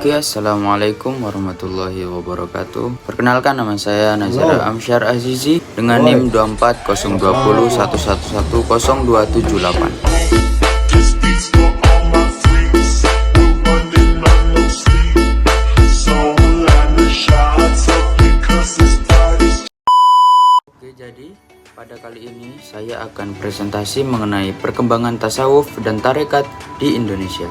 Oke, assalamualaikum warahmatullahi wabarakatuh. Perkenalkan, nama saya Nazara Amsyar Azizi dengan NIM 240201110278. Oke, jadi pada kali ini saya akan presentasi mengenai perkembangan tasawuf dan tarekat di Indonesia.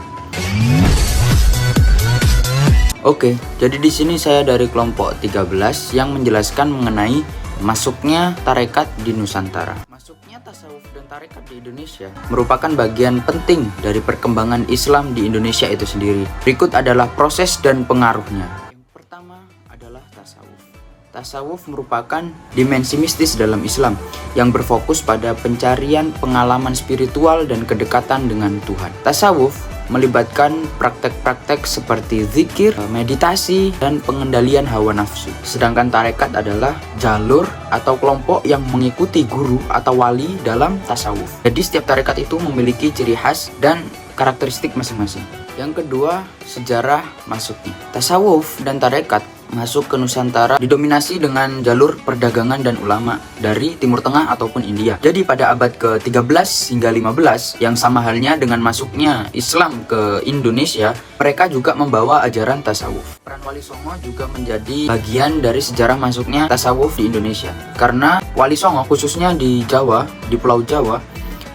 Oke, jadi di sini saya dari kelompok 13 yang menjelaskan mengenai masuknya tarekat di Nusantara. Masuknya tasawuf dan tarekat di Indonesia merupakan bagian penting dari perkembangan Islam di Indonesia itu sendiri. Berikut adalah proses dan pengaruhnya. Yang pertama adalah tasawuf. Tasawuf merupakan dimensi mistis dalam Islam yang berfokus pada pencarian pengalaman spiritual dan kedekatan dengan Tuhan. Tasawuf melibatkan praktek-praktek seperti zikir, meditasi, dan pengendalian hawa nafsu. Sedangkan tarekat adalah jalur atau kelompok yang mengikuti guru atau wali dalam tasawuf. Jadi setiap tarekat itu memiliki ciri khas dan karakteristik masing-masing. Yang kedua, sejarah masuknya. Tasawuf dan tarekat masuk ke Nusantara didominasi dengan jalur perdagangan dan ulama dari Timur Tengah ataupun India. Jadi pada abad ke-13 hingga 15 yang sama halnya dengan masuknya Islam ke Indonesia, mereka juga membawa ajaran tasawuf. Peran Wali Songo juga menjadi bagian dari sejarah masuknya tasawuf di Indonesia. Karena Wali Songo khususnya di Jawa, di Pulau Jawa,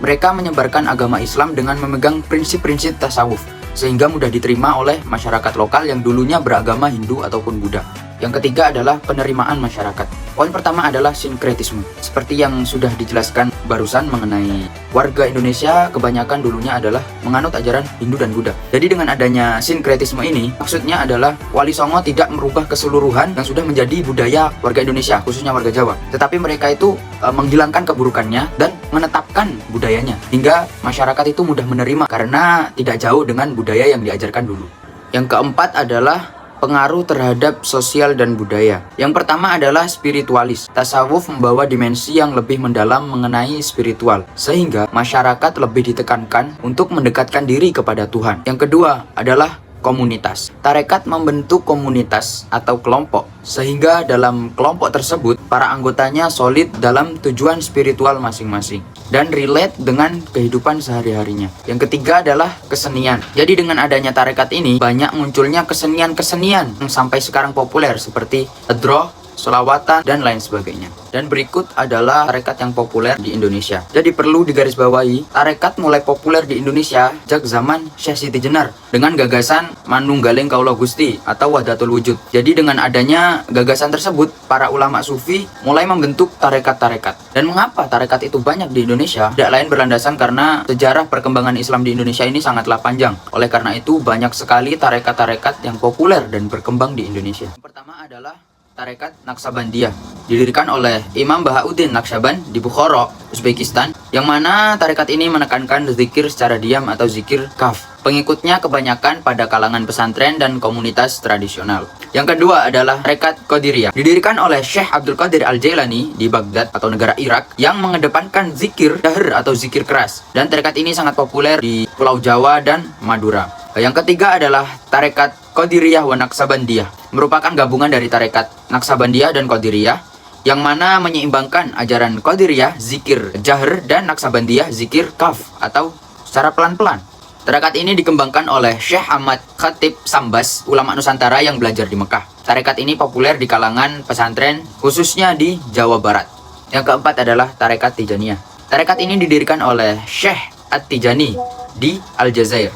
mereka menyebarkan agama Islam dengan memegang prinsip-prinsip tasawuf, sehingga mudah diterima oleh masyarakat lokal yang dulunya beragama Hindu ataupun Buddha. Yang ketiga adalah penerimaan masyarakat. Poin pertama adalah sinkretisme. Seperti yang sudah dijelaskan barusan mengenai warga Indonesia kebanyakan dulunya adalah menganut ajaran Hindu dan Buddha. Jadi dengan adanya sinkretisme ini, maksudnya adalah Wali Songo tidak merubah keseluruhan yang sudah menjadi budaya warga Indonesia, khususnya warga Jawa. Tetapi mereka itu menghilangkan keburukannya dan menetapkan budayanya, hingga masyarakat itu mudah menerima karena tidak jauh dengan budaya yang diajarkan dulu. Yang keempat adalah pengaruh terhadap sosial dan budaya. Yang pertama adalah spiritualis. Tasawuf membawa dimensi yang lebih mendalam mengenai spiritual, sehingga masyarakat lebih ditekankan untuk mendekatkan diri kepada Tuhan. Yang kedua adalah komunitas. Tarekat membentuk komunitas atau kelompok, sehingga dalam kelompok tersebut para anggotanya solid dalam tujuan spiritual masing-masing dan relate dengan kehidupan sehari-harinya. Yang ketiga adalah kesenian. Jadi dengan adanya tarekat ini banyak munculnya kesenian-kesenian yang sampai sekarang populer seperti adroh, sholawatan, dan lain sebagainya. Dan berikut adalah tarekat yang populer di Indonesia. Jadi perlu digarisbawahi, tarekat mulai populer di Indonesia sejak zaman Syekh Siti Jenar dengan gagasan Manunggaling Kaula Gusti atau Wahdatul Wujud. Jadi dengan adanya gagasan tersebut, para ulama sufi mulai membentuk tarekat-tarekat. Dan mengapa tarekat itu banyak di Indonesia? Tidak lain berlandasan karena sejarah perkembangan Islam di Indonesia ini sangatlah panjang. Oleh karena itu banyak sekali tarekat-tarekat yang populer dan berkembang di Indonesia. Yang pertama adalah Tarekat Naksabandiyah, didirikan oleh Imam Bahauddin Naksaband di Bukhara, Uzbekistan, yang mana tarekat ini menekankan zikir secara diam atau zikir kaf. Pengikutnya kebanyakan pada kalangan pesantren dan komunitas tradisional. Yang kedua adalah Tarekat Qadiriyah, didirikan oleh Syekh Abdul Qadir Al-Jailani di Baghdad atau negara Irak, yang mengedepankan zikir dahr atau zikir keras. Dan tarekat ini sangat populer di Pulau Jawa dan Madura. Yang ketiga adalah Tarekat Qadiriyah wa Naksabandiyah, merupakan gabungan dari tarekat Naksabandiyah dan Qadiriyah, yang mana menyeimbangkan ajaran Qadiriyah zikir jahr dan Naksabandiyah zikir kaf atau secara pelan-pelan. Tarekat ini dikembangkan oleh Syekh Ahmad Khatib Sambas, ulama Nusantara yang belajar di Mekah. Tarekat ini populer di kalangan pesantren, khususnya di Jawa Barat. Yang keempat adalah Tarekat Tijaniyah. Tarekat ini didirikan oleh Syekh At-Tijani di Aljazair.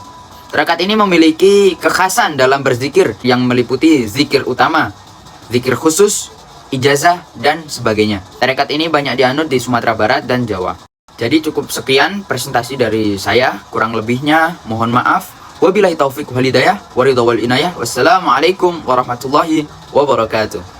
Tarekat ini memiliki kekhasan dalam berzikir yang meliputi zikir utama, zikir khusus, ijazah, dan sebagainya. Tarekat ini banyak dianut di Sumatera Barat dan Jawa. Jadi cukup sekian presentasi dari saya, kurang lebihnya mohon maaf. Wabillahi taufiq wal hidayah, waridha wal inayah. Wassalamualaikum warahmatullahi wabarakatuh.